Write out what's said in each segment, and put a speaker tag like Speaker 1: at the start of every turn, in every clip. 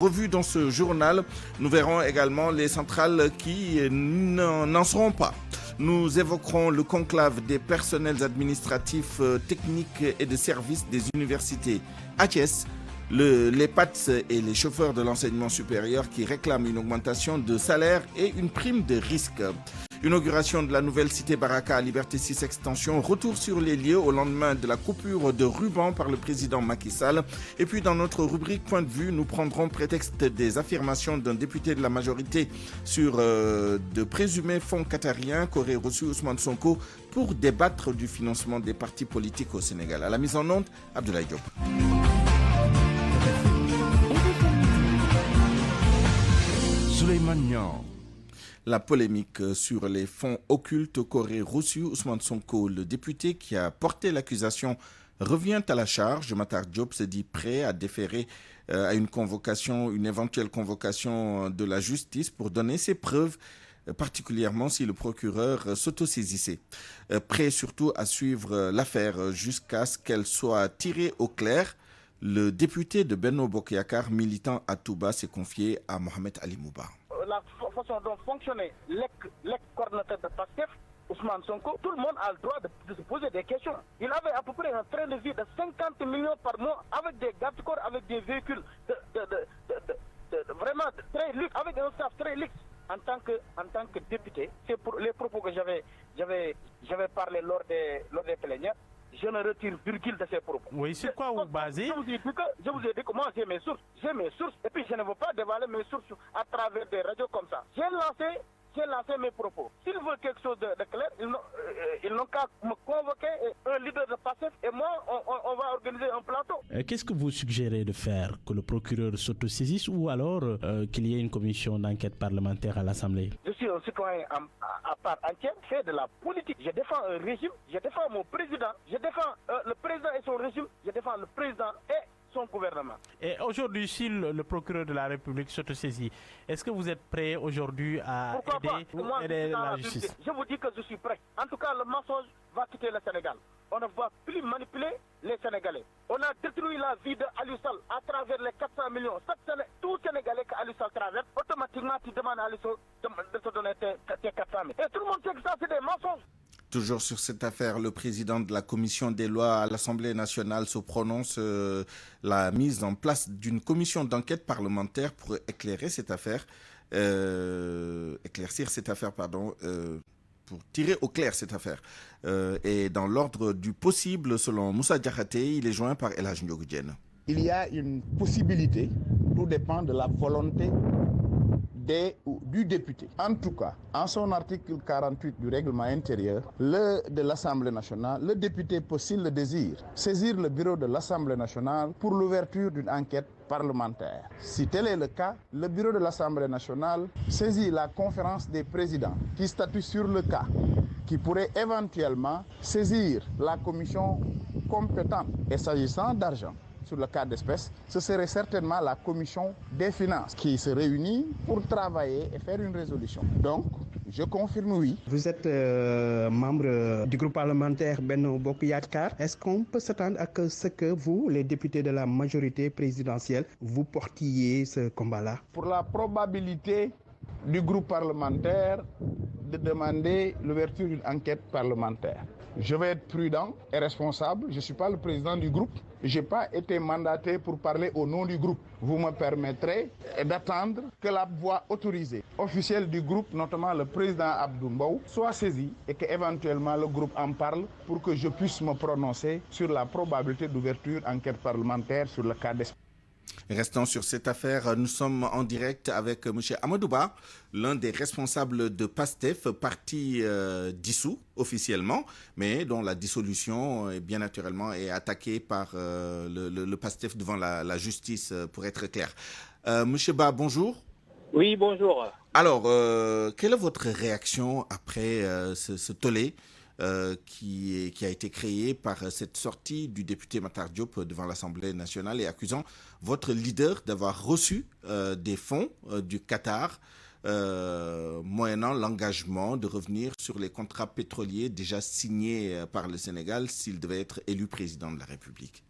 Speaker 1: Revue dans ce journal, nous verrons également les centrales qui n'en seront pas. Nous évoquerons le conclave des personnels administratifs, techniques et de services des universités à Thiès, les PATS et les chauffeurs de l'enseignement supérieur qui réclament une augmentation de salaire et une prime de risque. Inauguration de la nouvelle cité Baraka à Liberté 6 Extension, retour sur les lieux au lendemain de la coupure de ruban par le président Macky Sall. Et puis dans notre rubrique Point de vue, nous prendrons prétexte des affirmations d'un député de la majorité sur de présumés fonds qatariens qu'aurait reçu Ousmane Sonko pour débattre du financement des partis politiques au Sénégal. À la mise en onde, Abdoulaye Diop. Souleymane Niang. La polémique sur les fonds occultes qu'aurait reçu Ousmane Sonko, le député qui a porté l'accusation, revient à la charge. Matar Diop se dit prêt à déférer à une éventuelle convocation de la justice pour donner ses preuves, particulièrement si le procureur s'autosaisissait. Prêt surtout à suivre l'affaire jusqu'à ce qu'elle soit tirée au clair. Le député de Benno Bokk Yakaar, militant à Touba, s'est confié à Mohamed Ali Mouba.
Speaker 2: La façon dont fonctionnait l'ex-coordinateur de PASTEF, Ousmane Sonko, tout le monde a le droit de se poser des questions. Il avait à peu près un train de vie de 50 millions par mois avec des garde-corps, avec des véhicules vraiment très luxe, avec un staff très luxe. En tant que député, c'est pour les propos que j'avais parlé lors des plénières. Je ne retire virgule de ces propos.
Speaker 3: Oui, sur quoi vous basez?
Speaker 2: Je vous ai dit que moi j'ai mes sources. Et puis je ne veux pas dévoiler mes sources à travers des radios comme ça. J'ai lancé mes propos. S'ils veulent quelque chose de clair, ils n'ont qu'à me convoquer un leader de PASTEF et moi, on va organiser un plateau.
Speaker 3: Qu'est-ce que vous suggérez de faire? Que le procureur s'autosaisisse ou alors qu'il y ait une commission d'enquête parlementaire à l'Assemblée?
Speaker 2: Je suis un citoyen à part entière, fait de la politique. Je défends un régime, je défends mon président, je défends le président et son régime, je défends le président et son gouvernement.
Speaker 3: Et aujourd'hui, si le procureur de la République s'autosaisit, est-ce que vous êtes prêt aujourd'hui à aider la justice?
Speaker 2: Je vous dis que je suis prêt. En tout cas, le mensonge va quitter le Sénégal. On ne va plus manipuler les Sénégalais. On a détruit la vie de Aliou Sall à travers les 400 millions. Tout Sénégalais que Aliou Sall traverse, automatiquement tu demandes à Aliou Sall de te donner tes 400 000. Et tout le monde sait que ça, c'est des mensonges.
Speaker 1: Toujours sur cette affaire, le président de la commission des lois à l'Assemblée nationale se prononce la mise en place d'une commission d'enquête parlementaire pour éclaircir cette affaire, pour tirer au clair cette affaire. Et dans l'ordre du possible, selon Moussa Diakhaté, il est joint par El Hadj Ndiogou Diène.
Speaker 4: Il y a une possibilité, tout dépend de la volonté du député. En tout cas, en son article 48 du règlement intérieur de l'Assemblée nationale, le député peut, s'il le désire, saisir le bureau de l'Assemblée nationale pour l'ouverture d'une enquête parlementaire. Si tel est le cas, le bureau de l'Assemblée nationale saisit la conférence des présidents qui statue sur le cas, qui pourrait éventuellement saisir la commission compétente. Et s'agissant d'argent, sur le cas d'espèces, ce serait certainement la commission des finances qui se réunit pour travailler et faire une résolution. Donc, je confirme oui.
Speaker 5: Vous êtes membre du groupe parlementaire Benno Bokk Yakaar. Est-ce qu'on peut s'attendre à ce que vous, les députés de la majorité présidentielle, vous portiez ce combat-là?
Speaker 4: Pour la probabilité du groupe parlementaire de demander l'ouverture d'une enquête parlementaire, je vais être prudent et responsable. Je ne suis pas le président du groupe. Je n'ai pas été mandaté pour parler au nom du groupe. Vous me permettrez d'attendre que la voix autorisée officielle du groupe, notamment le président Abdou Mbow, soit saisie et qu'éventuellement le groupe en parle pour que je puisse me prononcer sur la probabilité d'ouverture d'enquête parlementaire sur le cas d'espèce.
Speaker 1: Restons sur cette affaire. Nous sommes en direct avec M. Amadou Ba, l'un des responsables de PASTEF, parti dissous officiellement, mais dont la dissolution est bien naturellement est attaquée par le PASTEF devant la justice, pour être clair. M. Ba, bonjour.
Speaker 6: Oui, bonjour.
Speaker 1: Alors, quelle est votre réaction après ce tollé qui a été créé par cette sortie du député Matar Diop devant l'Assemblée nationale et accusant votre leader d'avoir reçu des fonds du Qatar moyennant l'engagement de revenir sur les contrats pétroliers déjà signés par le Sénégal s'il devait être élu président de la République?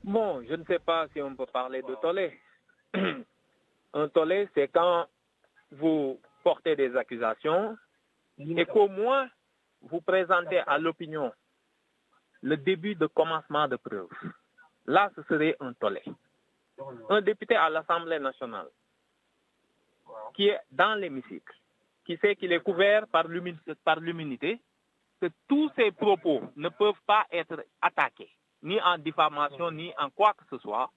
Speaker 6: Bon, je ne sais pas si on peut parler de tollé. Un tollé, c'est quand vous portez des accusations et qu'au moins vous présentez à l'opinion le début de commencement de preuve. Là, ce serait un tollé. Un député à l'Assemblée nationale qui est dans l'hémicycle, qui sait qu'il est couvert par l'immunité, que tous ses propos ne peuvent pas être attaqués, ni en diffamation, ni en quoi que ce soit,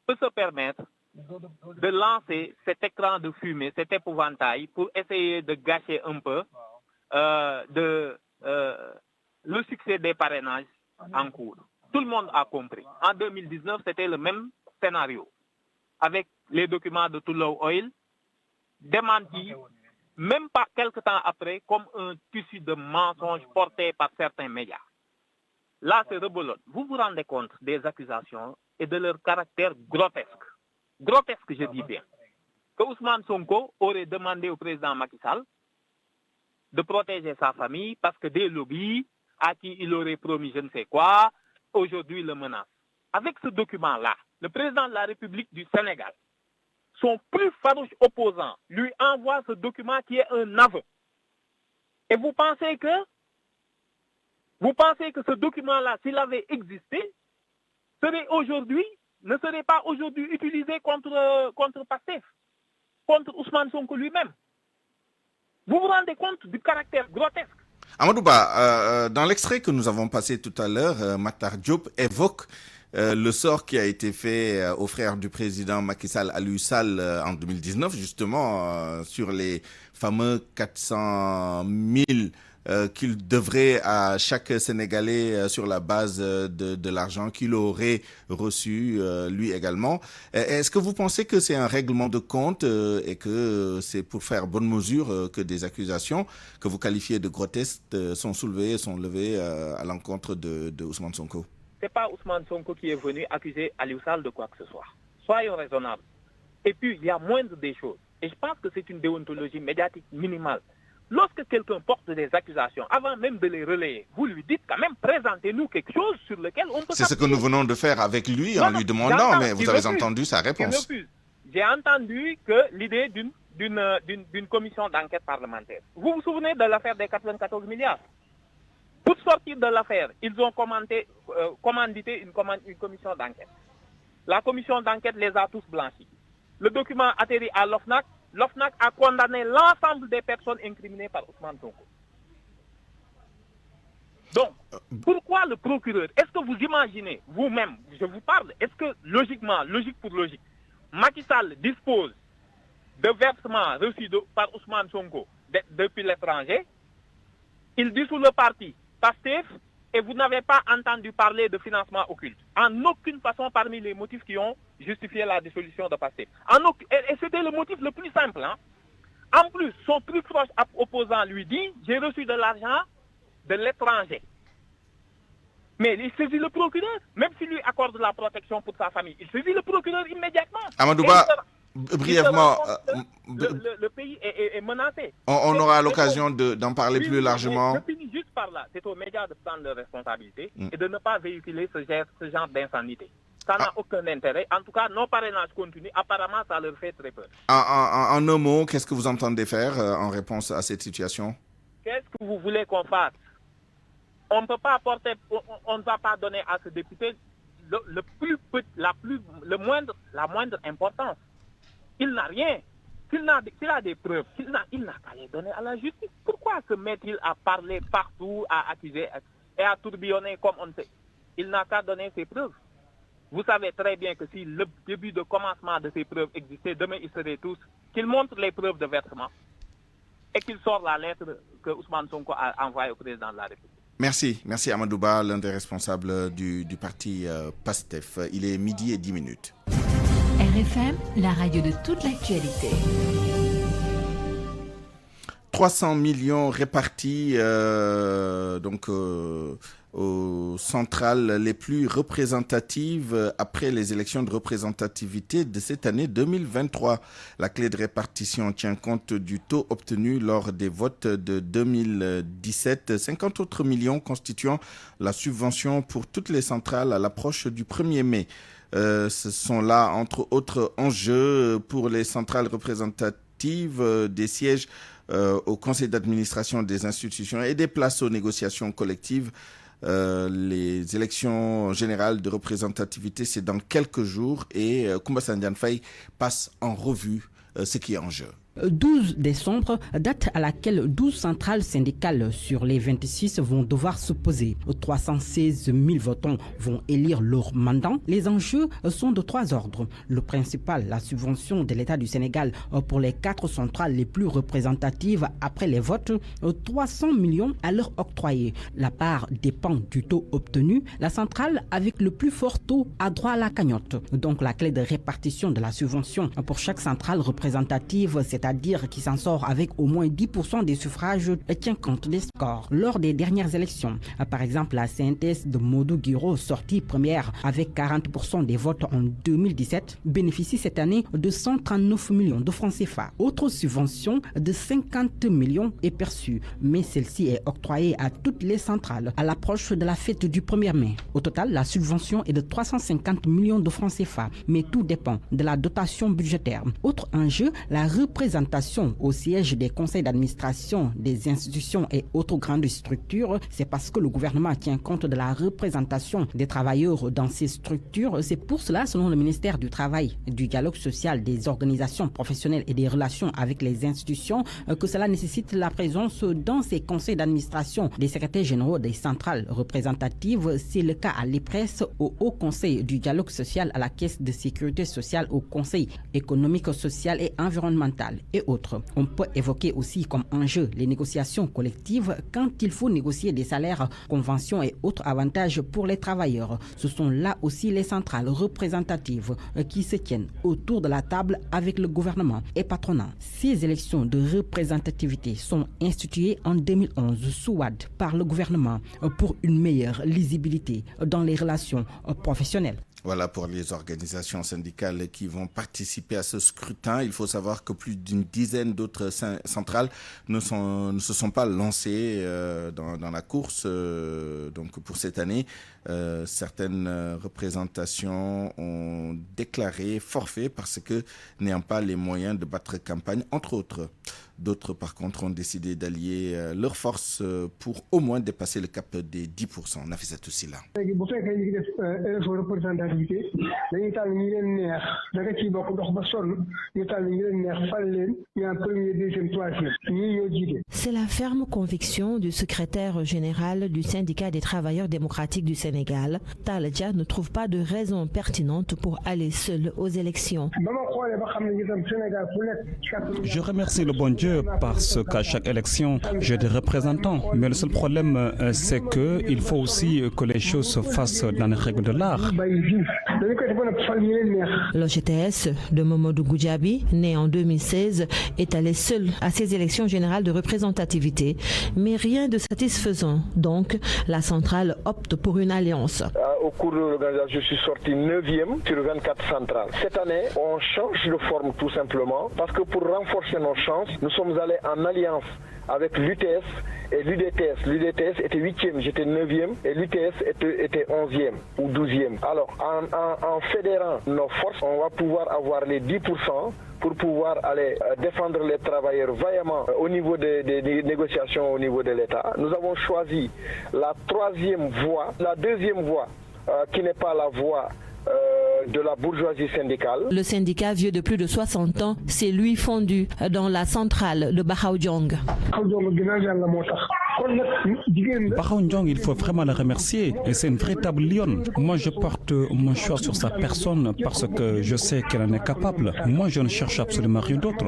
Speaker 6: peut se permettre de lancer cet écran de fumée, cet épouvantail, pour essayer de gâcher un peu le succès des parrainages en cours. Tout le monde a compris. En 2019, c'était le même scénario, avec les documents de Tullow Oil, démentis, même pas quelque temps après, comme un tissu de mensonges porté par certains médias. Là, c'est rebelote. Vous vous rendez compte des accusations et de leur caractère grotesque. Grotesque, je dis bien. Que Ousmane Sonko aurait demandé au président Macky Sall de protéger sa famille parce que des lobbies à qui il aurait promis je ne sais quoi, aujourd'hui le menacent. Avec ce document-là, le président de la République du Sénégal, son plus farouche opposant, lui envoie ce document qui est un aveu. Et vous pensez que ce document-là, s'il avait existé, ne serait pas aujourd'hui utilisé contre Pastef, contre Ousmane Sonko lui-même. Vous vous rendez compte du caractère grotesque?
Speaker 1: Amadou Ba, dans l'extrait que nous avons passé tout à l'heure, Matar Diop évoque le sort qui a été fait aux frères du président Macky Sall, Aliou Sall, en 2019, justement, sur les fameux 400 000 qu'il devrait à chaque Sénégalais sur la base de l'argent qu'il aurait reçu lui également. Est-ce que vous pensez que c'est un règlement de compte et que c'est pour faire bonne mesure que des accusations que vous qualifiez de grotesques sont levées à l'encontre de Ousmane Sonko?
Speaker 6: C'est pas Ousmane Sonko qui est venu accuser Aliou Sall de quoi que ce soit. Soyons raisonnables. Et puis, il y a moindre des choses. Et je pense que c'est une déontologie médiatique minimale. Lorsque quelqu'un porte des accusations, avant même de les relayer, vous lui dites quand même, présentez-nous quelque chose sur lequel on peut...
Speaker 1: C'est ce que nous venons de faire avec lui en lui demandant, mais vous avez entendu sa réponse.
Speaker 6: J'ai entendu que l'idée d'une commission d'enquête parlementaire. Vous vous souvenez de l'affaire des 94 milliards? Pour sortir de l'affaire, ils ont commandité une commission d'enquête. La commission d'enquête les a tous blanchis. Le document atterrit à l'OFNAC. L'OFNAC a condamné l'ensemble des personnes incriminées par Ousmane Sonko. Donc, pourquoi le procureur? Est-ce que vous imaginez, vous-même, je vous parle, est-ce que logiquement, logique pour logique, Macky Sall dispose de versements reçus par Ousmane Sonko depuis l'étranger, il dissout le parti Pastef et vous n'avez pas entendu parler de financement occulte. En aucune façon parmi les motifs qui ont justifié la dissolution de Pastef. Et c'était le motif le plus simple. Hein. En plus, son plus proche opposant lui dit « J'ai reçu de l'argent de l'étranger ». Mais il saisit le procureur, même s'il lui accorde la protection pour sa famille. Il saisit le procureur immédiatement.
Speaker 1: Amadou Ba, brièvement,
Speaker 6: le pays est menacé.
Speaker 1: On aura l'occasion d'en parler plus largement.
Speaker 6: Je finis juste par là. C'est aux médias de prendre leurs responsabilités et de ne pas véhiculer ce genre d'insanité. Ça n'a aucun intérêt. En tout cas, nos parrainages continuent. Apparemment, ça leur fait très peur.
Speaker 1: En un mot, qu'est-ce que vous entendez faire en réponse à cette situation?
Speaker 6: Qu'est-ce que vous voulez qu'on fasse? On ne peut pas apporter, on ne va pas donner à ce député la moindre importance. Il n'a rien. S'il a des preuves, il n'a qu'à les donner à la justice. Pourquoi se met-il à parler partout, à accuser et à tourbillonner comme on sait? Il n'a qu'à donner ses preuves. Vous savez très bien que si le début de commencement de ces preuves existait, demain ils seraient tous, qu'il montre les preuves de versement et qu'il sort la lettre que Ousmane Sonko a envoyée au président de la République.
Speaker 1: Merci Amadou Ba, l'un des responsables du parti PASTEF. Il est 12h10.
Speaker 7: RFM, la radio de toute l'actualité.
Speaker 1: 300 millions répartis aux centrales les plus représentatives après les élections de représentativité de cette année 2023. La clé de répartition tient compte du taux obtenu lors des votes de 2017. 50 autres millions constituant la subvention pour toutes les centrales à l'approche du 1er mai. Ce sont là, entre autres enjeux, pour les centrales représentatives des sièges au conseil d'administration des institutions et des places aux négociations collectives. Les élections générales de représentativité, c'est dans quelques jours et Koumba Sandiane Faye passe en revue ce qui est en jeu.
Speaker 8: 12 décembre, date à laquelle 12 centrales syndicales sur les 26 vont devoir s'opposer. 316 000 votants vont élire leur mandant. Les enjeux sont de 3 ordres. Le principal, la subvention de l'État du Sénégal pour les 4 centrales les plus représentatives après les votes, 300 millions à leur octroyer. La part dépend du taux obtenu. La centrale avec le plus fort taux a droit à la cagnotte. Donc la clé de répartition de la subvention pour chaque centrale représentative, c'est-à-dire qui s'en sort avec au moins 10% des suffrages, tient compte des scores. Lors des dernières élections, par exemple la CNTS de Modou Guiro, sortie première avec 40% des votes en 2017, bénéficie cette année de 139 millions de francs CFA. Autre subvention de 50 millions est perçue, mais celle-ci est octroyée à toutes les centrales à l'approche de la fête du 1er mai. Au total, la subvention est de 350 millions de francs CFA, mais tout dépend de la dotation budgétaire. Autre enjeu, la représentation au siège des conseils d'administration des institutions et autres grandes structures. C'est parce que le gouvernement tient compte de la représentation des travailleurs dans ces structures. C'est pour cela, selon le ministère du Travail, du Dialogue social, des organisations professionnelles et des relations avec les institutions, que cela nécessite la présence dans ces conseils d'administration des secrétaires généraux des centrales représentatives. C'est le cas à l'IPRES, au Haut Conseil du Dialogue social, à la Caisse de sécurité sociale, au Conseil économique, social et environnemental et autres. On peut évoquer aussi comme enjeu les négociations collectives quand il faut négocier des salaires, conventions et autres avantages pour les travailleurs. Ce sont là aussi les centrales représentatives qui se tiennent autour de la table avec le gouvernement et patronat. Ces élections de représentativité sont instituées en 2011 sous Wade par le gouvernement pour une meilleure lisibilité dans les relations professionnelles.
Speaker 1: Voilà pour les organisations syndicales qui vont participer à ce scrutin. Il faut savoir que plus d'une dizaine d'autres centrales ne se sont pas lancées dans la course donc pour cette année. Certaines représentations ont déclaré forfait parce que n'ayant pas les moyens de battre campagne, entre autres. D'autres, par contre, ont décidé d'allier leurs forces pour au moins dépasser le cap des 10%. On a fait ça aussi là.
Speaker 9: C'est la ferme conviction du secrétaire général du syndicat des travailleurs démocratiques du Sénégal. Talla Dia ne trouve pas de raison pertinente pour aller seul aux élections.
Speaker 10: Je remercie le bon Dieu parce qu'à chaque élection, j'ai des représentants. Mais le seul problème, c'est qu'il faut aussi que les choses se fassent dans les règles de l'art.
Speaker 9: L'OGTS de Mamadou Goudiaby, né en 2016, est allé seul à ces élections générales de représentativité. Mais rien de satisfaisant. Donc, la centrale opte pour une alliance.
Speaker 2: Au cours de l'organisation, je suis sorti 9e sur 24 centrales. Cette année, on change de forme tout simplement parce que pour renforcer nos chances, nous sommes allés en alliance avec l'UTS et l'UDTS. L'UDTS était 8e, j'étais 9e et l'UTS était 11e ou 12e. Alors, en fédérant nos forces, on va pouvoir avoir les 10% pour pouvoir aller défendre les travailleurs vaillamment au niveau des négociations au niveau de l'État. Nous avons choisi la 3e voie, la 2e voie qui n'est pas la voie de la bourgeoisie syndicale.
Speaker 9: Le syndicat vieux de plus de 60 ans s'est lui fondu dans la centrale de Bahaoudjong.
Speaker 10: Bahaoudjong, il faut vraiment le remercier. Et c'est une véritable lionne. Moi, je porte mon choix sur sa personne parce que je sais qu'elle en est capable. Moi, je ne cherche absolument rien d'autre.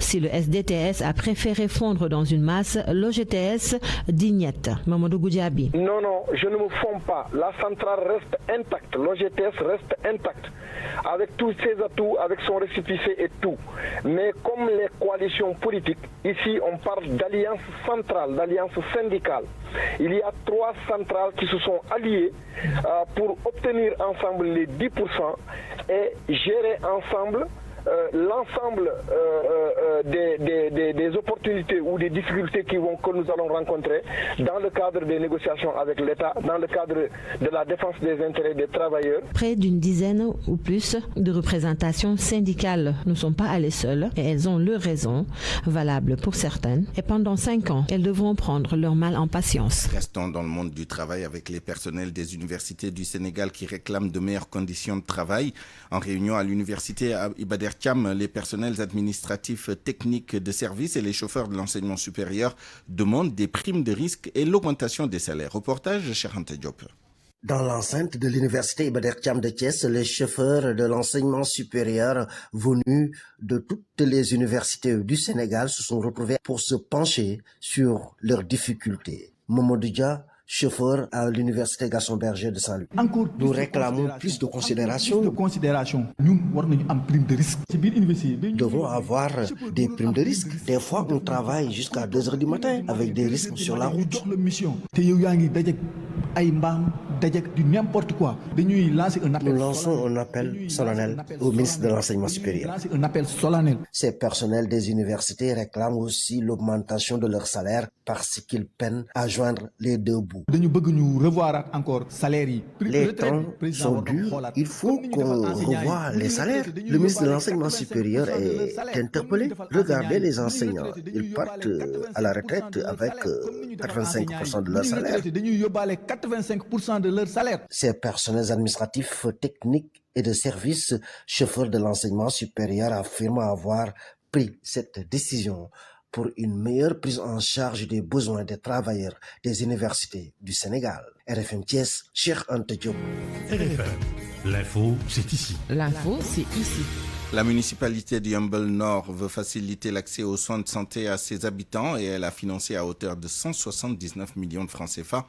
Speaker 9: Si le SDTS a préféré fondre dans une masse, l'OGTS dignette. Mamadou Goudiaby.
Speaker 2: Non, je ne me fonds pas. La centrale reste intacte. L'OGTS reste intacte. Avec tous ses atouts, avec son récépissé et tout. Mais comme les coalitions politiques, ici on parle d'alliance centrale, d'alliance syndicale. Il y a 3 centrales qui se sont alliées pour obtenir ensemble les 10% et gérer ensemble l'ensemble des opportunités ou des difficultés que nous allons rencontrer dans le cadre des négociations avec l'État, dans le cadre de la défense des intérêts des travailleurs.
Speaker 9: Près d'une dizaine ou plus de représentations syndicales ne sont pas allées seules et elles ont leurs raisons, valables pour certaines. Et pendant 5 ans, elles devront prendre leur mal en patience.
Speaker 1: Restons dans le monde du travail avec les personnels des universités du Sénégal qui réclament de meilleures conditions de travail. En réunion à l'université Iba Der Thiam, les personnels administratifs, techniques de service et les chauffeurs de l'enseignement supérieur demandent des primes de risque et l'augmentation des salaires. Reportage Cheikh Anta Diop.
Speaker 11: Dans l'enceinte de l'université Iba Der Thiam de Thiès, les chauffeurs de l'enseignement supérieur venus de toutes les universités du Sénégal se sont retrouvés pour se pencher sur leurs difficultés. Mamadou Dia, chauffeur à l'université Gaston Berger de Saint-Louis. Nous réclamons plus de considération. Nous devons avoir des primes de risque. Des fois, on travaille jusqu'à 2 heures du matin avec des risques sur la route. Nous lançons un appel solennel au ministre de l'Enseignement supérieur. Ces personnels des universités réclament aussi l'augmentation de leur salaire parce qu'ils peinent à joindre les deux bouts. Les temps sont durs, il faut qu'on revoie les salaires. Le ministre de l'Enseignement supérieur est interpellé. Regardez les enseignants, ils partent à la retraite avec 85% de leur salaire. Ces personnels administratifs, techniques et de services, chauffeurs de l'enseignement supérieur affirment avoir pris cette décision pour une meilleure prise en charge des besoins des travailleurs des universités du Sénégal. RFM Thiès, Cheikh Anta Diop.
Speaker 12: RFM, l'info, c'est ici.
Speaker 7: L'info, c'est ici.
Speaker 1: La municipalité de Yeumbeul Nord veut faciliter l'accès aux soins de santé à ses habitants et elle a financé à hauteur de 179 millions de francs CFA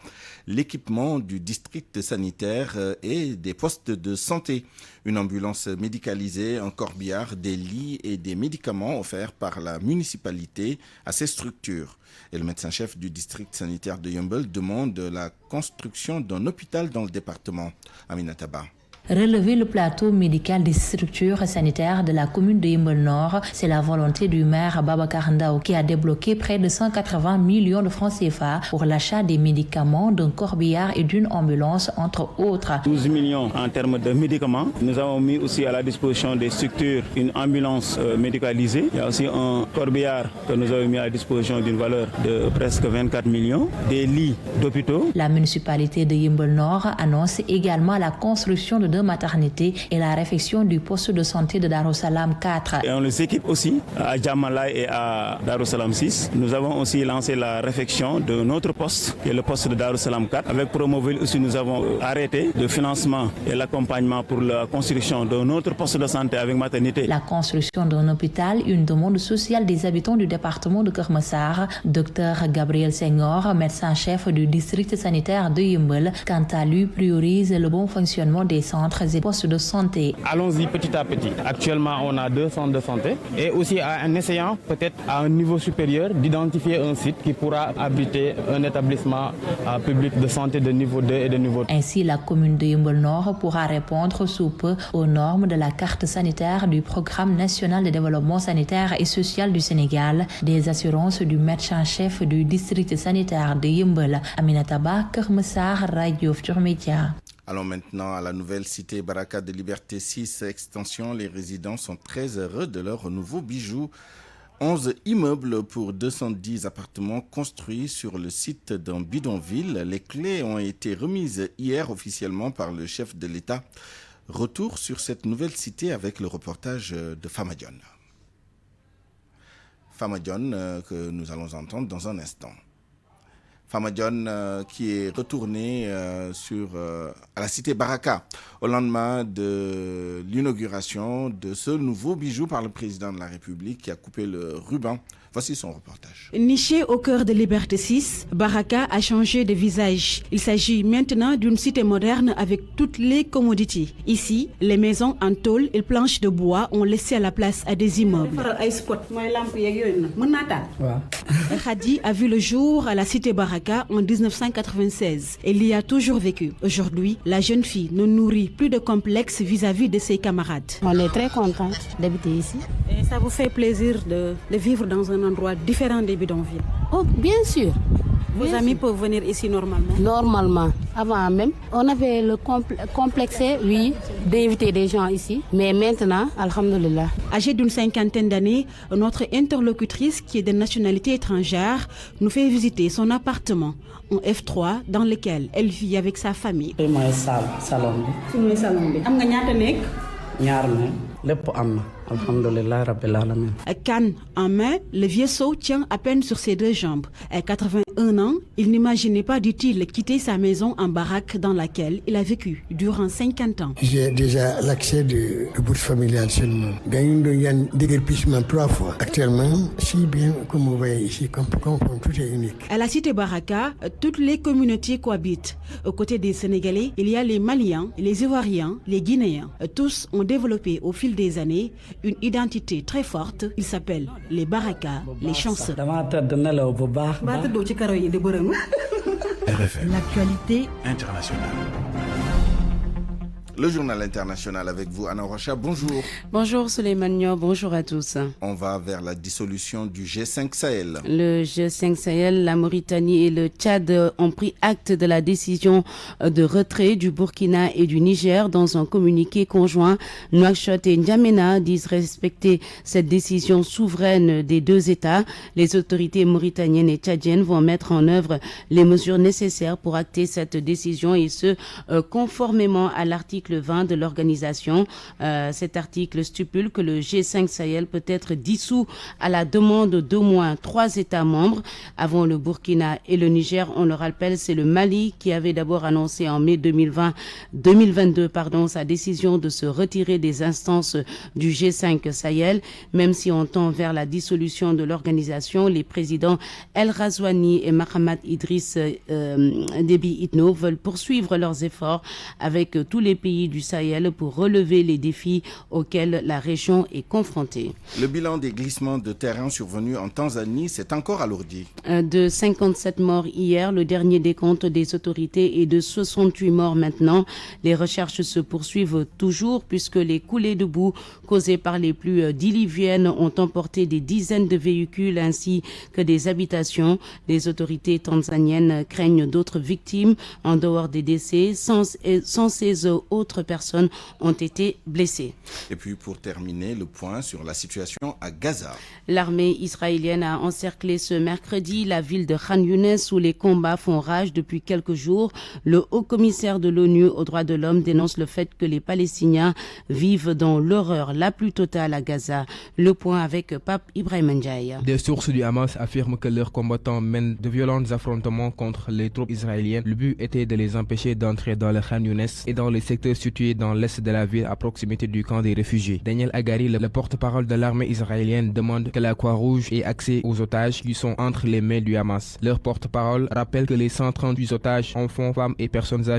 Speaker 1: l'équipement du district sanitaire et des postes de santé. Une ambulance médicalisée, un corbillard, des lits et des médicaments offerts par la municipalité à ces structures. Et le médecin-chef du district sanitaire de Yeumbeul demande la construction d'un hôpital dans le département. Aminata Ba.
Speaker 13: Relever le plateau médical des structures sanitaires de la commune de Yeumbeul Nord, c'est la volonté du maire Babacar Ndao qui a débloqué près de 180 millions de francs CFA pour l'achat des médicaments, d'un corbillard et d'une ambulance, entre autres.
Speaker 14: 12 millions en termes de médicaments. Nous avons mis aussi à la disposition des structures une ambulance médicalisée. Il y a aussi un corbillard que nous avons mis à la disposition d'une valeur de presque 24 millions. Des lits d'hôpitaux.
Speaker 13: La municipalité de Yeumbeul Nord annonce également la construction de 2 maternités et la réfection du poste de santé de Darussalam 4.
Speaker 14: Et on les équipe aussi à Djamalaï et à Darussalam 6. Nous avons aussi lancé la réfection de notre poste, qui est le poste de Darussalam 4. Avec Promoville aussi, nous avons arrêté le financement et l'accompagnement pour la construction d'un autre poste de santé avec maternité.
Speaker 13: La construction d'un hôpital, une demande sociale des habitants du département de Keur Massar. Dr Gabriel Senghor, médecin-chef du district sanitaire de Yeumbeul, quant à lui, priorise le bon fonctionnement des centres et postes de santé.
Speaker 15: Allons-y petit à petit. Actuellement, on a 2 centres de santé et aussi en essayant peut-être à un niveau supérieur d'identifier un site qui pourra abriter un établissement public de santé de niveau 2 et de niveau 3.
Speaker 13: Ainsi, la commune de Yeumbeul Nord pourra répondre sous peu aux normes de la carte sanitaire du Programme national de développement sanitaire et social du Sénégal, des assurances du médecin-chef du district sanitaire de Yeumbeul. Aminata Ba, Keur Massar, Radio Futurs Médias.
Speaker 1: Allons maintenant à la nouvelle cité Baraka de Liberté 6 extension. Les résidents sont très heureux de leur nouveau bijou. 11 immeubles pour 210 appartements construits sur le site d'un bidonville. Les clés ont été remises hier officiellement par le chef de l'État. Retour sur cette nouvelle cité avec le reportage de Famadion. Famadion que nous allons entendre dans un instant. Famadion qui est retourné à la cité Baraka au lendemain de l'inauguration de ce nouveau bijou par le président de la République qui a coupé le ruban. Voici son reportage.
Speaker 16: Niché au cœur de Liberté 6, Baraka a changé de visage. Il s'agit maintenant d'une cité moderne avec toutes les commodités. Ici, les maisons en tôle et planches de bois ont laissé la place à des immeubles. Khadi a vu le jour à la cité Baraka. Baraka en 1996. Elle y a toujours vécu. Aujourd'hui, la jeune fille ne nourrit plus de complexe vis-à-vis de ses camarades.
Speaker 17: On est très contente d'habiter ici.
Speaker 16: Et ça vous fait plaisir de vivre dans un endroit différent des bidonvilles?
Speaker 17: Oh, bien sûr.
Speaker 16: Vos amis peuvent venir ici normalement?
Speaker 17: Normalement. Avant même, on avait le complexe, oui, d'inviter des gens ici. Mais maintenant, alhamdoulilah.
Speaker 16: Âgée d'une 50aine d'années, notre interlocutrice, qui est de nationalité étrangère, nous fait visiter son appartement en F3 dans lequel elle vit avec sa famille.
Speaker 18: C'est mon salon.
Speaker 16: C'est mon salon. Am nga ñaata nek?
Speaker 18: Ñaar nek. Lepp amna. Alhamdulillah rabbil alamin.
Speaker 16: Canne en main, le vieux Sow tient à peine sur ses deux jambes. À 81 ans, il n'imaginait pas, dit-il, quitter sa maison en baraque dans laquelle il a vécu durant 50 ans.
Speaker 19: J'ai déjà l'accès de bourse familiale seulement. Il y a un déguerpissement 3 fois. Actuellement, si bien comme vous voyez ici, comme tout est unique.
Speaker 16: À la cité Baraka, toutes les communautés cohabitent. Aux côtés des Sénégalais, il y a les Maliens, les Ivoiriens, les Guinéens. Tous ont développé au fil des années une identité très forte. Ils s'appellent les Baraka, les chanceux.
Speaker 12: L'actualité internationale.
Speaker 1: Le journal international avec vous, Anna Rocha. Bonjour.
Speaker 20: Bonjour Souleymane Nyo, bonjour à tous.
Speaker 1: On va vers la dissolution du G5 Sahel.
Speaker 20: Le G5 Sahel, la Mauritanie et le Tchad ont pris acte de la décision de retrait du Burkina et du Niger dans un communiqué conjoint. Nouakchott et N'Djamena disent respecter cette décision souveraine des deux États. Les autorités mauritaniennes et tchadiennes vont mettre en œuvre les mesures nécessaires pour acter cette décision et ce, conformément à l'article 20 de l'organisation. Cet article stipule que le G5 Sahel peut être dissous à la demande d'au moins 3 États membres. Avant le Burkina et le Niger, on le rappelle, c'est le Mali qui avait d'abord annoncé en mai 2022 sa décision de se retirer des instances du G5 Sahel. Même si on tend vers la dissolution de l'organisation, les présidents El Razouani et Mahamat Idriss Déby Itno veulent poursuivre leurs efforts avec tous les pays du Sahel pour relever les défis auxquels la région est confrontée.
Speaker 1: Le bilan des glissements de terrain survenus en Tanzanie s'est encore alourdi.
Speaker 20: De 57 morts hier, le dernier décompte des autorités est de 68 morts maintenant. Les recherches se poursuivent toujours puisque les coulées de boue causées par les pluies diluviennes ont emporté des dizaines de véhicules ainsi que des habitations. Les autorités tanzaniennes craignent d'autres victimes en dehors des décès. 116 autres personnes ont été blessées.
Speaker 1: Et puis pour terminer, le point sur la situation à Gaza.
Speaker 20: L'armée israélienne a encerclé ce mercredi la ville de Khan Younes où les combats font rage depuis quelques jours. Le haut-commissaire de l'ONU aux droits de l'homme dénonce le fait que les Palestiniens vivent dans l'horreur la plus totale à Gaza. Le point avec Pape Ibrahim Ndiaye.
Speaker 21: Des sources du Hamas affirment que leurs combattants mènent de violents affrontements contre les troupes israéliennes. Le but était de les empêcher d'entrer dans le Khan Younes et dans les secteurs situé dans l'est de la ville à proximité du camp des réfugiés. Daniel Hagari, le porte-parole de l'armée israélienne, demande que la Croix-Rouge ait accès aux otages qui sont entre les mains du Hamas. Leur porte-parole rappelle que les 138 otages, enfants, femmes et personnes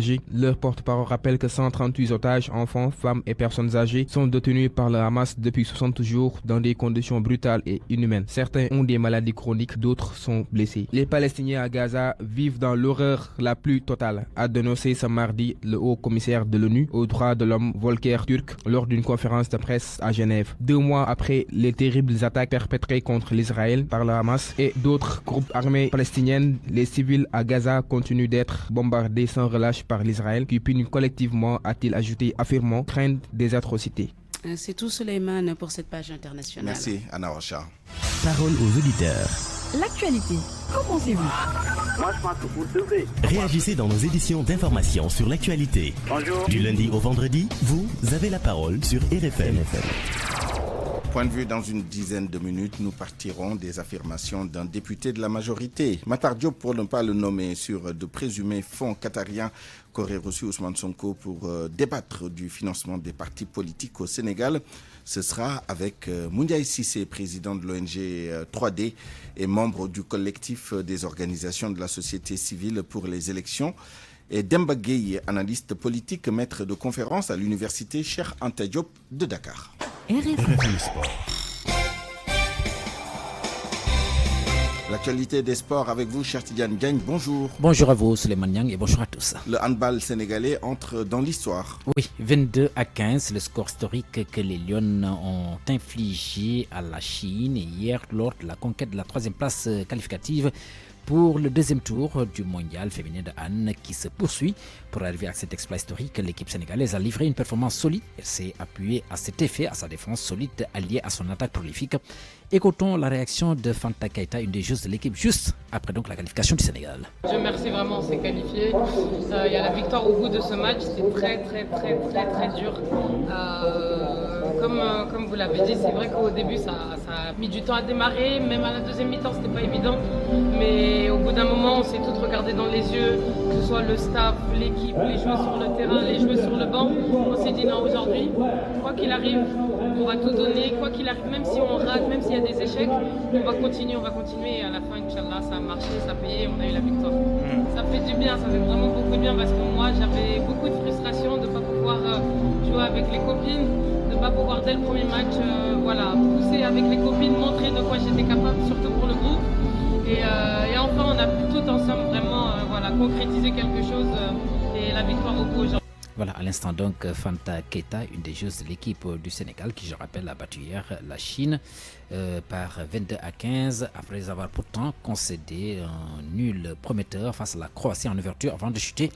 Speaker 21: âgées, sont détenus par le Hamas depuis 60 jours dans des conditions brutales et inhumaines. Certains ont des maladies chroniques, d'autres sont blessés. Les Palestiniens à Gaza vivent dans l'horreur la plus totale, a dénoncé ce mardi le haut-commissaire de l'ONU aux droits de l'homme Volker Turk lors d'une conférence de presse à Genève. 2 mois après les terribles attaques perpétrées contre l'Israël par le Hamas et d'autres groupes armés palestiniennes, les civils à Gaza continuent d'être bombardés sans relâche par l'Israël qui punit collectivement, a-t-il ajouté, affirmant craindre des atrocités.
Speaker 20: C'est tout Souleymane pour cette page internationale.
Speaker 1: Merci Anna Rocha.
Speaker 12: Parole aux auditeurs.
Speaker 7: L'actualité, qu'en pensez-vous?
Speaker 2: Moi, je pense que vous devez.
Speaker 12: Réagissez dans nos éditions d'information sur l'actualité.
Speaker 2: Bonjour.
Speaker 12: Du lundi au vendredi, vous avez la parole sur RFM.
Speaker 1: Point de vue dans une dizaine de minutes, nous partirons des affirmations d'un député de la majorité. Matar Diop, pour ne pas le nommer, sur de présumés fonds qatariens qu'aurait reçu Ousmane Sonko pour débattre du financement des partis politiques au Sénégal. Ce sera avec Moundiaï Sissé, président de l'ONG 3D et membre du collectif des organisations de la société civile pour les élections. Et Demba Gueye, analyste politique, maître de conférence à l'université Cheikh Anta Diop de Dakar.
Speaker 12: RFM Sport.
Speaker 1: L'actualité des sports avec vous, cher Tidiane Diagne, bonjour.
Speaker 3: Bonjour à vous, Souleymane Niang, et bonjour à tous.
Speaker 1: Le handball sénégalais entre dans l'histoire.
Speaker 3: Oui, 22-15, le score historique que les Lions ont infligé à la Chine hier lors de la conquête de la 3e place qualificative pour le deuxième tour du mondial féminin de Anne qui se poursuit. Pour arriver à cet exploit historique, l'équipe sénégalaise a livré une performance solide. Elle s'est appuyée à cet effet, à sa défense solide alliée à son attaque prolifique. Écoutons la réaction de Fanta Keita, une des joueuses de l'équipe, juste après donc la qualification du Sénégal.
Speaker 22: Dieu merci, vraiment, on s'est qualifié. Il y a la victoire au bout de ce match, c'est très dur. Comme vous l'avez dit, c'est vrai qu'au début ça a mis du temps à démarrer, même à la deuxième mi-temps c'était pas évident. Mais au bout d'un moment, on s'est toutes regardé dans les yeux, que ce soit le staff, l'équipe, les joueurs sur le terrain, les joueurs sur le banc. On s'est dit non, aujourd'hui, quoi qu'il arrive, on va tout donner, quoi qu'il arrive, même si on rate, même s'il y a des échecs, on va continuer et à la fin, Inch'Allah, ça a marché, ça a payé, on a eu la victoire. Ça fait du bien, ça fait vraiment beaucoup de bien parce que moi j'avais beaucoup de frustration de ne pas pouvoir jouer avec les copines, de ne pas pouvoir dès le premier match pousser avec les copines, montrer de quoi j'étais capable, surtout pour le groupe. Et enfin on a pu tout ensemble vraiment concrétiser quelque chose et la victoire au bout aujourd'hui.
Speaker 3: Voilà, à l'instant donc, Fanta Keita, une des joueuses de l'équipe du Sénégal, qui, je rappelle, a battu hier la Chine par 22-15, après avoir pourtant concédé un nul prometteur face à la Croatie en ouverture avant de chuter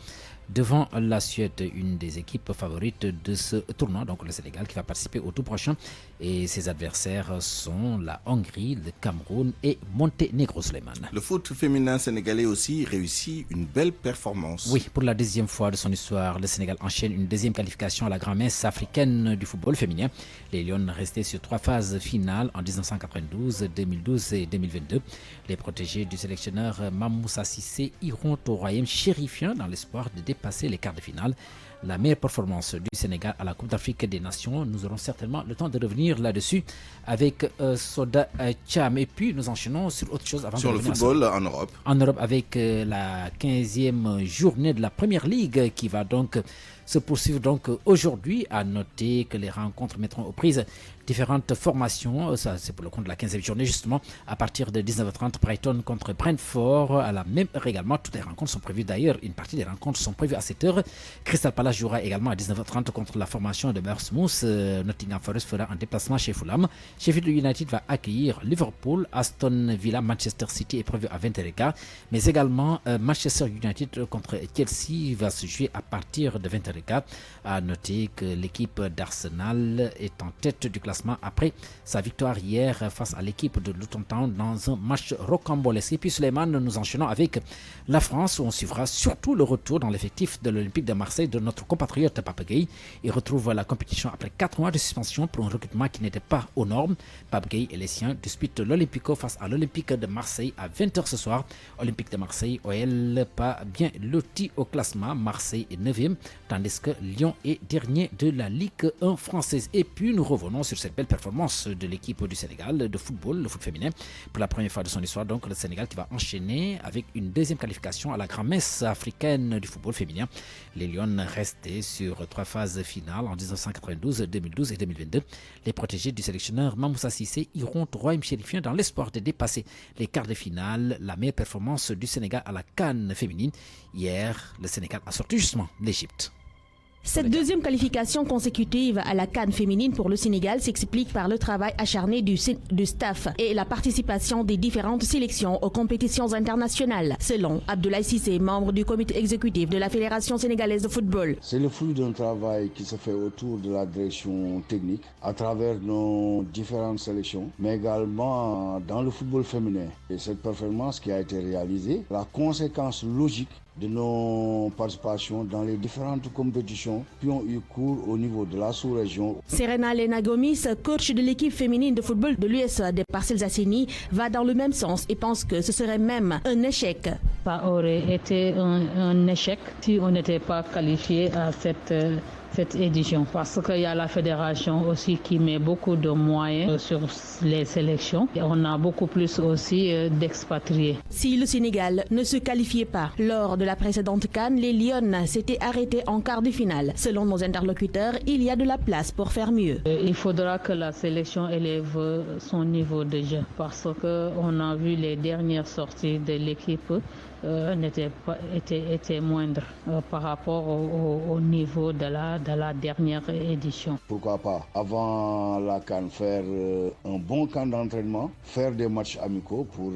Speaker 3: devant la Suède, une des équipes favorites de ce tournoi, donc le Sénégal qui va participer au tout prochain. Et ses adversaires sont la Hongrie, le Cameroun et Monténégro, Suleiman.
Speaker 1: Le foot féminin sénégalais aussi réussit une belle performance.
Speaker 3: Oui, pour la 10e fois de son histoire, le Sénégal enchaîne une deuxième qualification à la grand-messe africaine du football féminin. Les Lions restaient sur 3 phases finales en 1992, 2012 et 2022. Les protégés du sélectionneur Mamoussa Cissé iront au royaume chérifien dans l'espoir de dépasser les quarts de finale. La meilleure performance du Sénégal à la Coupe d'Afrique des Nations. Nous aurons certainement le temps de revenir là-dessus avec Soda Cham. Et puis nous enchaînons sur autre chose avant
Speaker 1: sur
Speaker 3: de
Speaker 1: le football en Europe.
Speaker 3: En Europe avec la 15e journée de la Première Ligue qui va donc se poursuivre donc aujourd'hui. À noter que les rencontres mettront aux prises différentes formations. Ça, c'est pour le compte de la 15e journée justement. À partir de 19h30, Brighton contre Brentford. À la même heure également, toutes les rencontres sont prévues d'ailleurs. Une partie des rencontres sont prévues à 7h. Crystal Palace jouera également à 19h30 contre la formation de Bournemouth. Nottingham Forest fera un déplacement chez Fulham. Sheffield United va accueillir Liverpool. Aston Villa, Manchester City est prévu à 20h15. Mais également Manchester United contre Chelsea va se jouer à partir de 20h15. À noter que l'équipe d'Arsenal est en tête du classement après sa victoire hier face à l'équipe de Luton Town dans un match rocambolesque. Et puis Suleiman, nous enchaînons avec la France où on suivra surtout le retour dans l'effectif de l'Olympique de Marseille de notre compatriote Pape Gueye. Il retrouve la compétition après 4 mois de suspension pour un recrutement qui n'était pas aux normes. Pape Gueye et les siens disputent l'Olympico face à l'Olympique de Marseille à 20h ce soir. Olympique de Marseille, OL, pas bien loti au classement. Marseille est 9e, tandis que Lyon est dernier de la Ligue 1 française. Et puis nous revenons sur cette belle performance de l'équipe du Sénégal de football, le foot féminin. Pour la première fois de son histoire, donc le Sénégal qui va enchaîner avec une deuxième qualification à la grand-messe africaine du football féminin. Les Lions restaient sur 3 phases finales en 1992, 2012 et 2022. Les protégés du sélectionneur Mamoussa Cissé iront au royaume chérifien dans l'espoir de dépasser les quarts de finale. La meilleure performance du Sénégal à la CAN féminine. Hier, le Sénégal a sorti justement l'Égypte.
Speaker 23: Cette deuxième qualification consécutive à la CAN féminine pour le Sénégal s'explique par le travail acharné du staff et la participation des différentes sélections aux compétitions internationales. Selon Abdoulaye Cissé, membre du comité exécutif de la Fédération sénégalaise de football.
Speaker 24: C'est le fruit d'un travail qui se fait autour de la direction technique à travers nos différentes sélections, mais également dans le football féminin. Et cette performance qui a été réalisée, la conséquence logique de nos participations dans les différentes compétitions qui ont eu cours au niveau de la sous-région.
Speaker 23: Serena Lena Gomis, coach de l'équipe féminine de football de l'US des Parcelles Assainies, va dans le même sens et pense que ce serait même un échec.
Speaker 25: Ça aurait été un échec si on n'était pas qualifié à cette
Speaker 4: cette édition parce qu'il y a la fédération aussi qui met beaucoup de moyens sur les sélections et on a beaucoup plus aussi d'expatriés.
Speaker 23: Si le Sénégal ne se qualifiait pas lors de la précédente CAN, les Lions s'étaient arrêtés en quart de finale. Selon nos interlocuteurs, il y a de la place pour faire mieux.
Speaker 4: Il faudra que la sélection élève son niveau de jeu parce qu'on a vu les dernières sorties de l'équipe étaient moindres par rapport au niveau de la dernière édition.
Speaker 24: Pourquoi pas, avant la CAN, faire un bon camp d'entraînement, faire des matchs amicaux pour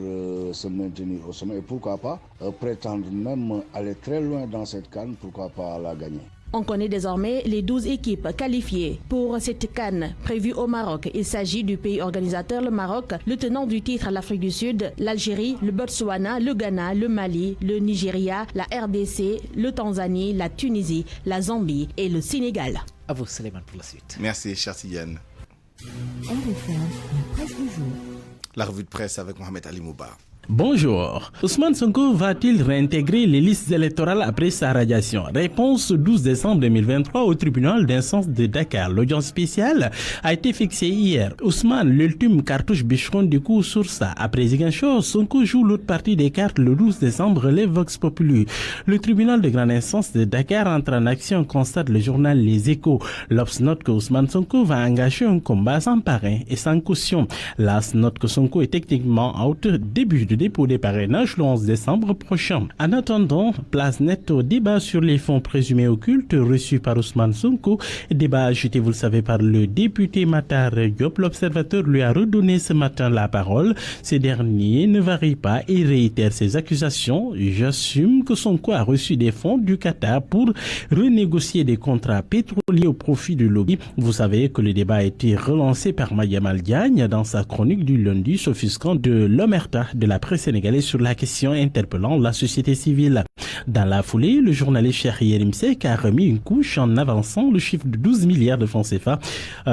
Speaker 24: se maintenir au sommet et pourquoi pas prétendre même aller très loin dans cette CAN, pourquoi pas la gagner.
Speaker 23: On connaît désormais les 12 équipes qualifiées pour cette CAN prévue au Maroc. Il s'agit du pays organisateur, le Maroc, le tenant du titre, l'Afrique du Sud, l'Algérie, le Botswana, le Ghana, le Mali, le Nigeria, la RDC, le Tanzanie, la Tunisie, la Zambie et le Sénégal.
Speaker 3: À vous, Suleiman, pour la suite.
Speaker 1: Merci, cher Sidiane. La revue de presse avec Mohamed Ali Mouba.
Speaker 5: Bonjour. Ousmane Sonko va-t-il réintégrer les listes électorales après sa radiation? Réponse 12 décembre 2023 au tribunal d'instance de Dakar. L'audience spéciale a été fixée hier. Ousmane, l'ultime cartouche bûcheron du coup sur ça. Après Ziguinchor, Sonko joue l'autre partie des cartes le 12 décembre, relève Vox Populi. Le tribunal de grande instance de Dakar entre en action, constate le journal Les Échos. L'Obs note que Ousmane Sonko va engager un combat sans parrain et sans caution. L'As note que Sonko est techniquement out début de dépôt des parrainages le 11 décembre prochain. En attendant, place nette au débat sur les fonds présumés occultes reçus par Ousmane Sonko. Débat ajouté, vous le savez, par le député Matar Diop. L'Observateur lui a redonné ce matin la parole. Ce dernier ne varie pas et réitère ses accusations. J'assume que Sonko a reçu des fonds du Qatar pour renégocier des contrats pétroliers au profit du lobby. Vous savez que le débat a été relancé par Mayam Diagne dans sa chronique du lundi, s'offusquant de l'omerta de la presse sénégalais sur la question, interpellant la société civile. Dans la foulée, le journaliste Cheikh Yérim Seck a remis une couche en avançant le chiffre de 12 milliards de francs CFA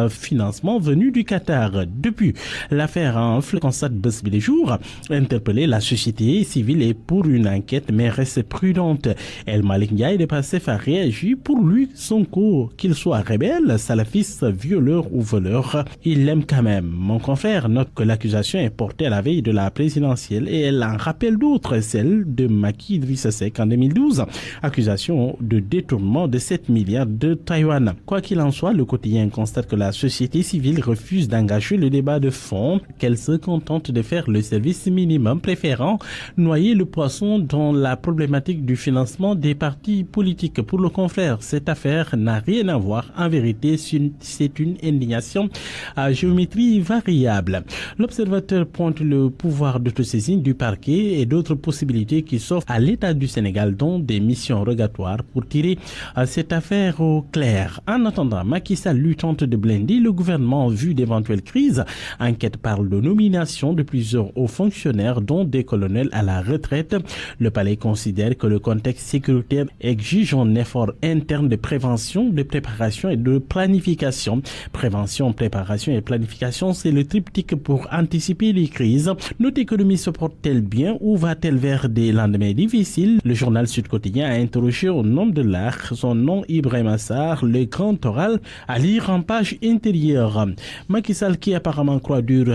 Speaker 5: financement venu du Qatar. Depuis, l'affaire enfle, constate Buzz les jours. Interpeller la société civile est pour une enquête, mais reste prudente. El Malik Ndiaye de PASTEF a réagi. Pour lui, Sonko, qu'il soit rebelle, salafiste, violeur ou voleur, il l'aime quand même. Mon confrère note que l'accusation est portée à la veille de la présidentielle et elle en rappelle d'autres, celle de Macky Idrissa Seck en 2012, accusation de détournement de 7 milliards de Taïwan. Quoi qu'il en soit, le quotidien constate que la société civile refuse d'engager le débat de fond, qu'elle se contente de faire le service minimum, préférant noyer le poisson dans la problématique du financement des partis politiques. Pour le confrère, cette affaire n'a rien à voir. En vérité, c'est une indignation à géométrie variable. L'Observateur pointe le pouvoir d'autosaisine du parquet et d'autres possibilités qui s'offrent à l'État du Sénégal, dont des missions rogatoires pour tirer cette affaire au clair. En attendant, Macky Sall lui tente de blinder le gouvernement en vue d'éventuelles crises. Enquête parle de nomination de plusieurs hauts fonctionnaires, dont des colonels à la retraite. Le palais considère que le contexte sécuritaire exige un effort interne de prévention, de préparation et de planification. Prévention, préparation et planification, c'est le triptyque pour anticiper les crises. Notre économie se porte-t-elle bien ou va-t-elle vers des lendemains difficiles? Le journal Sud Quotidien a interrogé au nom de l'art son nom Ibrahim Assar, le grand oral, à lire en page intérieure. Macky Sall, qui apparemment croit dur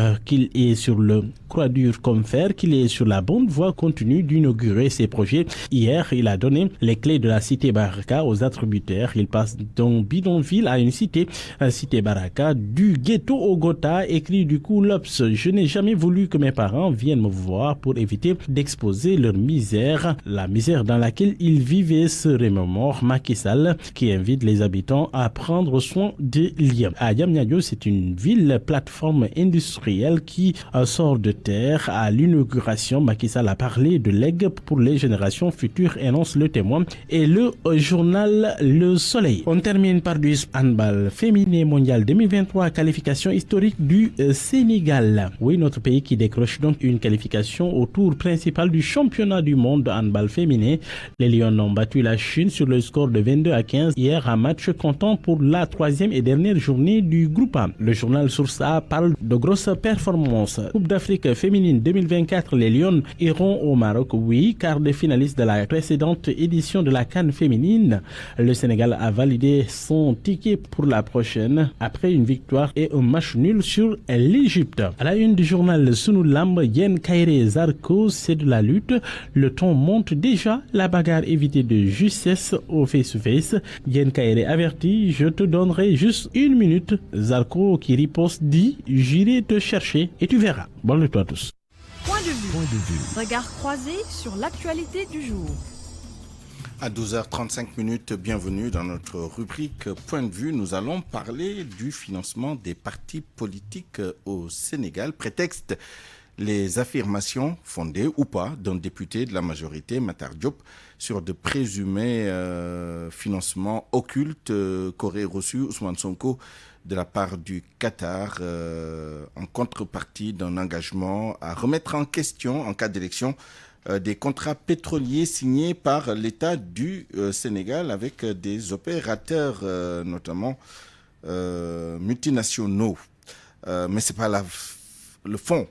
Speaker 5: comme fer, qu'il est sur la bonne voie, continue d'inaugurer ses projets. Hier, il a donné les clés de la cité Baraka aux attributaires. Il passe d'un bidonville à une cité Baraka, du ghetto au Gotha, écrit du coup l'Obs. Je n'ai jamais voulu que mes parents viennent me voir pour éviter d'exposer leur misère. La misère dans laquelle ils vivaient serait mort. Macky Sall, qui invite les habitants à prendre soin des liens. À Diamniadio, c'est une ville plateforme industrielle qui sort de terre. À l'inauguration, Macky Sall a parlé de legs pour les générations futures, énonce Le Témoin et le journal Le Soleil. On termine par du handball féminin mondial 2023, qualification historique du Sénégal. Oui, notre pays qui décroche donc une qualification au tour principal du championnat du monde de handball féminin. Les Lions ont battu la Chine sur le score de 22-15 hier, un match comptant pour la troisième et dernière journée du groupe A. Le journal Source A parle de grosses performances. Coupe d'Afrique féminine 2024, les Lions iront au Maroc. Oui, quart de finaliste de la précédente édition de la CAN féminine. Le Sénégal a validé son ticket pour la prochaine après une victoire et un match nul sur l'Égypte. À la une du journal Sunu Lamb, Yen Kairé Zarko, c'est de la lutte. Le ton monte déjà, la bagarre évitée de justesse au face-to-face. Yen Kairé avertit, je te donnerai juste 1 minute. Zarko qui riposte dit, j'irai te chercher et tu verras. Bonne nuit à tous.
Speaker 6: Point de vue. Regard croisé sur l'actualité du jour.
Speaker 1: À 12h35, bienvenue dans notre rubrique Point de vue. Nous allons parler du financement des partis politiques au Sénégal. Prétexte, les affirmations fondées ou pas d'un député de la majorité, Matar Diop, sur de présumés financements occultes qu'aurait reçu Ousmane Sonko de la part du Qatar en contrepartie d'un engagement à remettre en question en cas d'élection des contrats pétroliers signés par l'État du Sénégal avec des opérateurs notamment multinationaux. Mais ce n'est pas le fond,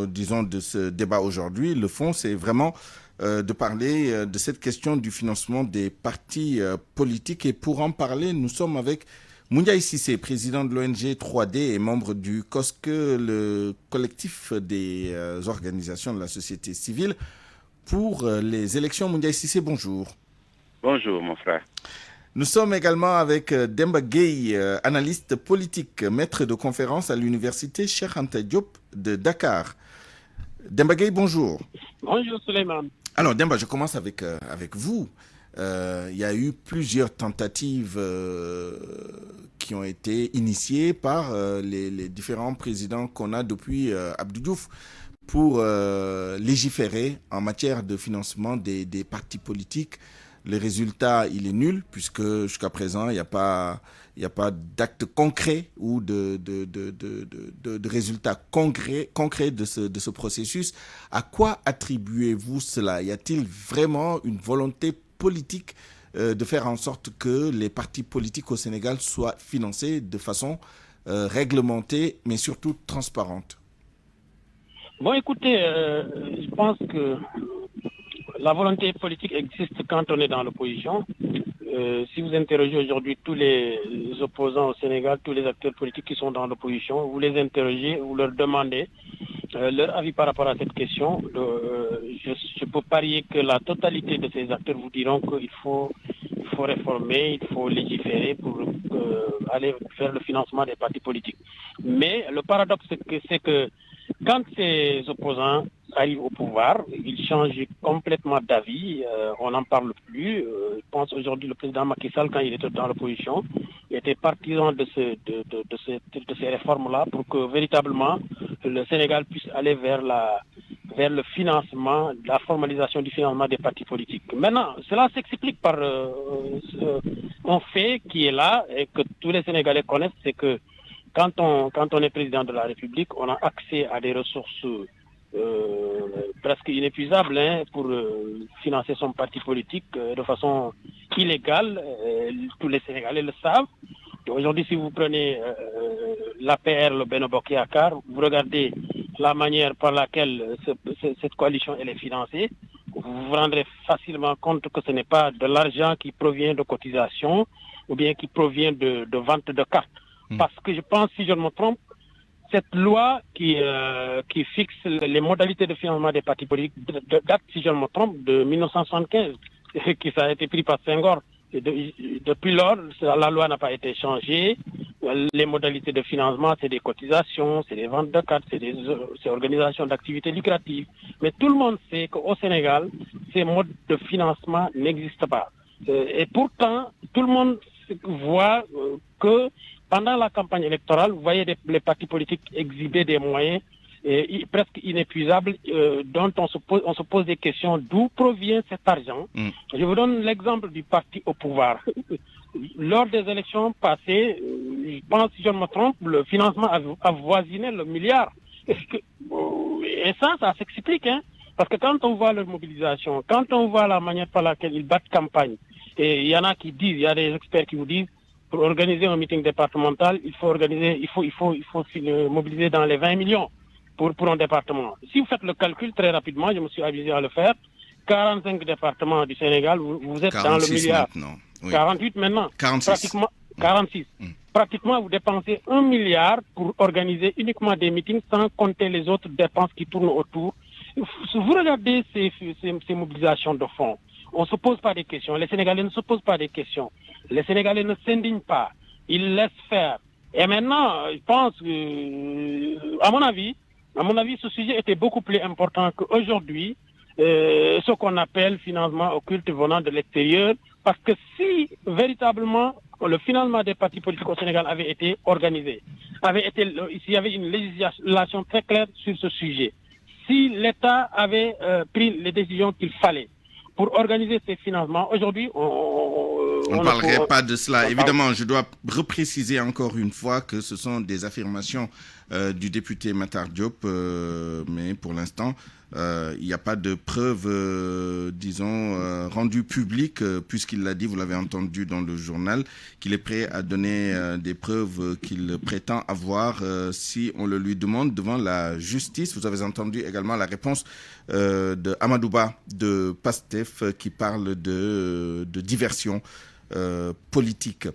Speaker 1: disons, de ce débat aujourd'hui. Le fond, c'est vraiment de parler de cette question du financement des partis politiques. Et pour en parler, nous sommes avec Moundiaï Cissé, président de l'ONG 3D et membre du COSC, le collectif des organisations de la société civile pour les élections. Moundiaï Cissé, bonjour.
Speaker 8: Bonjour, mon frère.
Speaker 1: Nous sommes également avec Demba Gueye, analyste politique, maître de conférence à l'université Cheikh Anta Diop de Dakar. Demba Gueye, bonjour.
Speaker 9: Bonjour, Suleiman.
Speaker 1: Alors, Demba, je commence avec vous. Il y a eu plusieurs tentatives qui ont été initiées par les différents présidents qu'on a depuis Abdou Diouf pour légiférer en matière de financement des partis politiques. Le résultat, il est nul, puisque jusqu'à présent, il n'y a pas d'acte concret ou de résultats concrets de ce processus. À quoi attribuez-vous cela? Y a-t-il vraiment une volonté politique de faire en sorte que les partis politiques au Sénégal soient financés de façon réglementée, mais surtout transparente?
Speaker 9: Bon, écoutez, je pense que la volonté politique existe quand on est dans l'opposition. Si vous interrogez aujourd'hui tous les opposants au Sénégal, tous les acteurs politiques qui sont dans l'opposition, vous les interrogez, vous leur demandez leur avis par rapport à cette question. Je peux parier que la totalité de ces acteurs vous diront qu'il faut réformer, il faut légiférer pour aller vers le financement des partis politiques. Mais le paradoxe, c'est que quand ces opposants arrivent au pouvoir, ils changent complètement d'avis, on n'en parle plus. Je pense aujourd'hui le président Macky Sall, quand il était dans l'opposition, était partisan de ces réformes-là pour que véritablement le Sénégal puisse aller vers le financement, la formalisation du financement des partis politiques. Maintenant, cela s'explique par un fait qui est là et que tous les Sénégalais connaissent, c'est que quand on est président de la République, on a accès à des ressources presque inépuisables pour financer son parti politique de façon illégale. Tous les Sénégalais le savent. Aujourd'hui, si vous prenez l'APR, le Benno Bokk Yakaar, vous regardez la manière par laquelle cette coalition elle est financée, vous vous rendrez facilement compte que ce n'est pas de l'argent qui provient de cotisations ou bien qui provient de vente de cartes. Parce que je pense, si je ne me trompe, cette loi qui fixe les modalités de financement des partis politiques date, si je ne me trompe, de 1975, qui ça a été pris par Senghor. Depuis lors, la loi n'a pas été changée. Les modalités de financement, c'est des cotisations, c'est des ventes de cartes, c'est organisations d'activités lucratives. Mais tout le monde sait qu'au Sénégal, ces modes de financement n'existent pas. Et pourtant, tout le monde voit que pendant la campagne électorale, vous voyez les partis politiques exhiber des moyens presque inépuisables dont on se pose des questions d'où provient cet argent. Je vous donne l'exemple du parti au pouvoir. Lors des élections passées, je pense, si je ne me trompe, le financement avoisinait le milliard. Et ça s'explique, hein, parce que quand on voit leur mobilisation, quand on voit la manière par laquelle ils battent campagne, et il y en a qui disent, il y a des experts qui vous disent, pour organiser un meeting départemental, il faut mobiliser dans les 20 millions. pour un département. Si vous faites le calcul très rapidement, je me suis avisé à le faire, 45 départements du Sénégal, vous êtes dans le milliard.
Speaker 1: Maintenant. Oui.
Speaker 9: 48 maintenant.
Speaker 1: 46.
Speaker 9: Pratiquement 46. Pratiquement, vous dépensez 1 milliard pour organiser uniquement des meetings sans compter les autres dépenses qui tournent autour. Vous regardez ces mobilisations de fonds. On ne se pose pas des questions. Les Sénégalais ne se posent pas des questions. Les Sénégalais ne s'indignent pas. Ils laissent faire. Et maintenant, je pense que, à mon avis, ce sujet était beaucoup plus important qu'aujourd'hui, ce qu'on appelle financement occulte venant de l'extérieur. Parce que si véritablement le financement des partis politiques au Sénégal avait été organisé, s'il y avait une législation très claire sur ce sujet, si l'État avait pris les décisions qu'il fallait pour organiser ces financements, aujourd'hui,
Speaker 1: on ne parlerait pas de cela. Évidemment, je dois repréciser encore une fois que ce sont des affirmations du député Matar Diop, mais pour l'instant, il n'y a pas de preuves, rendues publiques, puisqu'il l'a dit, vous l'avez entendu dans le journal, qu'il est prêt à donner des preuves qu'il prétend avoir si on le lui demande devant la justice. Vous avez entendu également la réponse de Amadouba de PASTEF qui parle de diversion politique.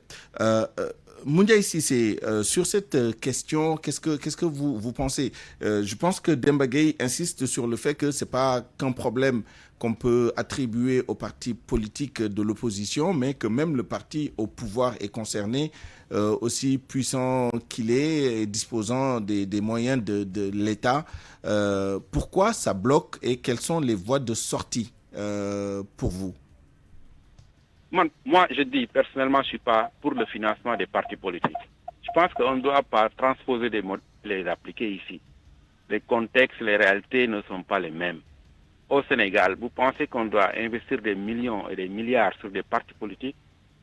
Speaker 1: Moundiaï Cissé, sur cette question, qu'est-ce que vous pensez? Je pense que Demba Gueye insiste sur le fait que ce n'est pas qu'un problème qu'on peut attribuer aux partis politiques de l'opposition, mais que même le parti au pouvoir est concerné, aussi puissant qu'il est et disposant des moyens de l'État. Pourquoi ça bloque et quelles sont les voies de sortie pour vous?
Speaker 8: Moi, je dis personnellement, je ne suis pas pour le financement des partis politiques. Je pense qu'on ne doit pas transposer des mots, les appliquer ici. Les contextes, les réalités ne sont pas les mêmes. Au Sénégal, vous pensez qu'on doit investir des millions et des milliards sur des partis politiques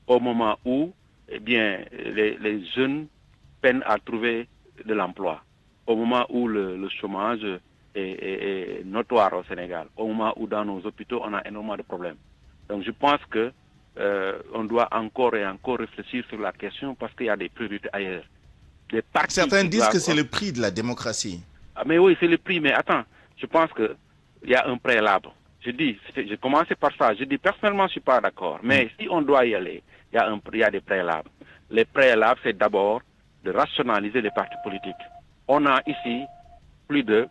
Speaker 8: au moment où les jeunes peinent à trouver de l'emploi, au moment où le chômage est notoire au Sénégal, au moment où dans nos hôpitaux, on a énormément de problèmes. Donc je pense que on doit encore et encore réfléchir sur la question parce qu'il y a des priorités ailleurs.
Speaker 1: Certains disent que c'est le prix de la démocratie.
Speaker 8: Ah, mais oui, c'est le prix. Mais attends, je pense qu'il y a un préalable. J'ai commencé par ça. Je dis personnellement, je ne suis pas d'accord. Mais si on doit y aller, il y a des préalables. Les préalables, c'est d'abord de rationaliser les partis politiques. On a ici plus de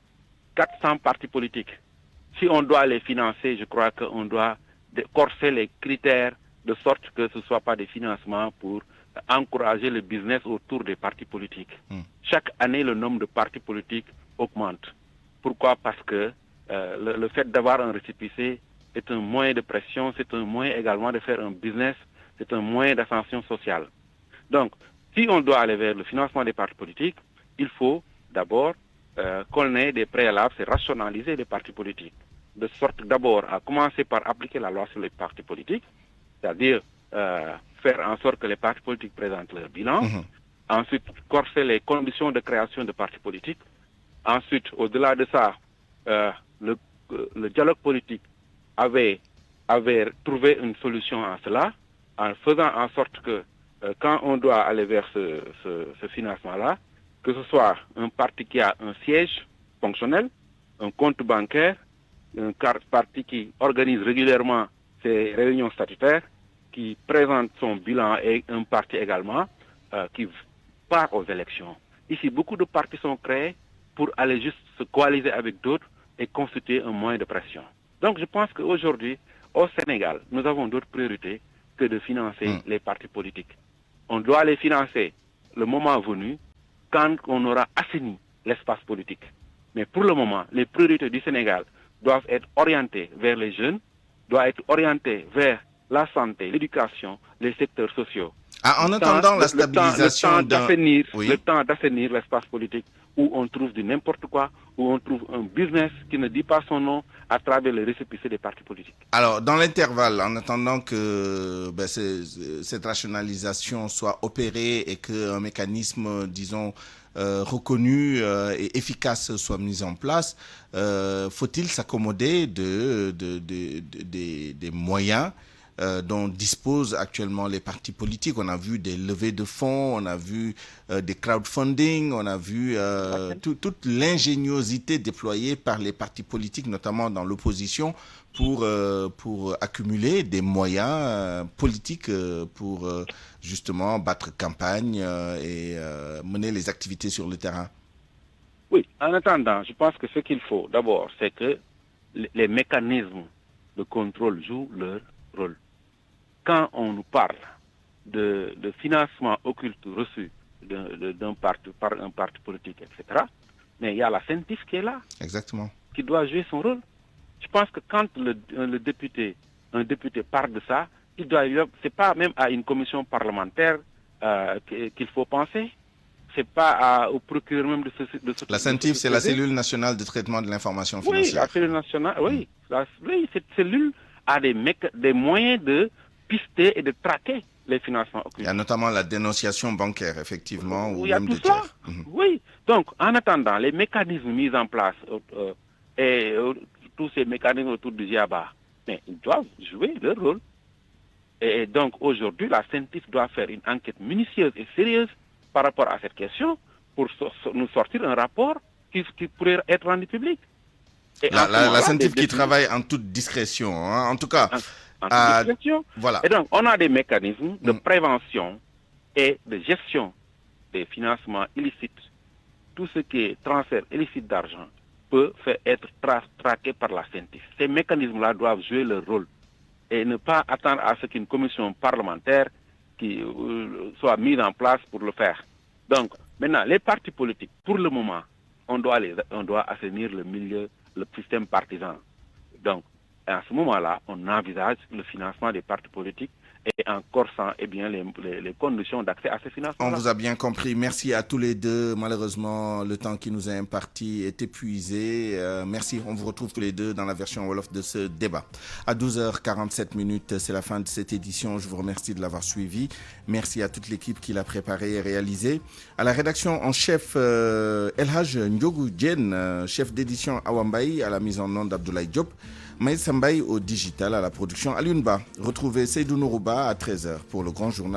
Speaker 8: 400 partis politiques. Si on doit les financer, je crois qu'on doit corser les critères de sorte que ce ne soit pas des financements pour encourager le business autour des partis politiques. Chaque année, le nombre de partis politiques augmente. Pourquoi? Parce que le fait d'avoir un récépissé est un moyen de pression, c'est un moyen également de faire un business, c'est un moyen d'ascension sociale. Donc, si on doit aller vers le financement des partis politiques, il faut d'abord qu'on ait des préalables, c'est rationaliser les partis politiques. De sorte d'abord à commencer par appliquer la loi sur les partis politiques, c'est-à-dire faire en sorte que les partis politiques présentent leur bilan, ensuite corser les conditions de création de partis politiques, ensuite, au-delà de ça, le dialogue politique avait trouvé une solution à cela, en faisant en sorte que quand on doit aller vers ce financement-là, que ce soit un parti qui a un siège fonctionnel, un compte bancaire, un parti qui organise régulièrement ses réunions statutaires, qui présente son bilan et un parti également qui part aux élections. Ici, beaucoup de partis sont créés pour aller juste se coaliser avec d'autres et constituer un moyen de pression. Donc je pense qu'aujourd'hui, au Sénégal, nous avons d'autres priorités que de financer les partis politiques. On doit les financer le moment venu, quand on aura assaini l'espace politique. Mais pour le moment, les priorités du Sénégal doivent être orientées vers les jeunes, doivent être orientées vers la santé, l'éducation, les secteurs sociaux.
Speaker 1: En attendant la stabilisation
Speaker 8: le temps d'assainir l'espace politique où on trouve du n'importe quoi, où on trouve un business qui ne dit pas son nom à travers les récépissés des partis politiques.
Speaker 1: Alors, dans l'intervalle, en attendant que cette rationalisation soit opérée et qu'un mécanisme, disons, reconnu et efficace soit mis en place, faut-il s'accommoder des moyens dont disposent actuellement les partis politiques. On a vu des levées de fonds, on a vu des crowdfunding, on a vu toute l'ingéniosité déployée par les partis politiques, notamment dans l'opposition, pour accumuler des moyens politiques pour justement battre campagne et mener les activités sur le terrain.
Speaker 8: Oui, en attendant, je pense que ce qu'il faut d'abord, c'est que les mécanismes de contrôle jouent leur rôle. Quand on nous parle de financement occulte reçu par un parti politique, etc., mais il y a la CENTIF qui est là.
Speaker 1: Exactement.
Speaker 8: Qui doit jouer son rôle. Je pense que quand un député parle de ça, c'est pas même à une commission parlementaire qu'il faut penser. C'est pas au procureur même de ce
Speaker 1: La CENTIF, c'est la cellule nationale de traitement de l'information financière.
Speaker 8: Oui, la cellule nationale, oui. Cette cellule a des moyens de pister et de traquer les financements occultes.
Speaker 1: Il y a notamment la dénonciation bancaire, effectivement, ou
Speaker 8: il y a
Speaker 1: même
Speaker 8: tout
Speaker 1: des tiers.
Speaker 8: Oui. Donc, en attendant, les mécanismes mis en place et tous ces mécanismes autour du GIABA, mais ils doivent jouer leur rôle. Et donc, aujourd'hui, la CENTIF doit faire une enquête minutieuse et sérieuse par rapport à cette question pour nous sortir un rapport qui pourrait être rendu public. Et
Speaker 1: la CENTIF qui travaille en toute discrétion, hein, en tout cas.
Speaker 8: En toute discrétion.
Speaker 1: Voilà.
Speaker 8: Et donc, on a des mécanismes de prévention et de gestion des financements illicites. Tout ce qui est transfert illicite d'argent peut être traqué par la CENTIF. Ces mécanismes-là doivent jouer leur rôle et ne pas attendre à ce qu'une commission parlementaire qui soit mise en place pour le faire. Donc, maintenant, les partis politiques, pour le moment, on doit assainir le système partisan. Donc, à ce moment-là, on envisage le financement des partis politiques et en corsant les conditions d'accès à ces financements.
Speaker 1: On vous a bien compris. Merci à tous les deux. Malheureusement, le temps qui nous est imparti est épuisé. Merci. On vous retrouve tous les deux dans la version Wolof de ce débat. À 12h47, c'est la fin de cette édition. Je vous remercie de l'avoir suivi. Merci à toute l'équipe qui l'a préparé et réalisé. À la rédaction en chef, Elhaj Ndiogu Djen, chef d'édition Awambaï, à la mise en onde d'Abdoulaye Diop. Maïs Sambaï au digital, à la production Alioune Ba. Retrouvez Seydou Nourouba à 13h pour le grand journal.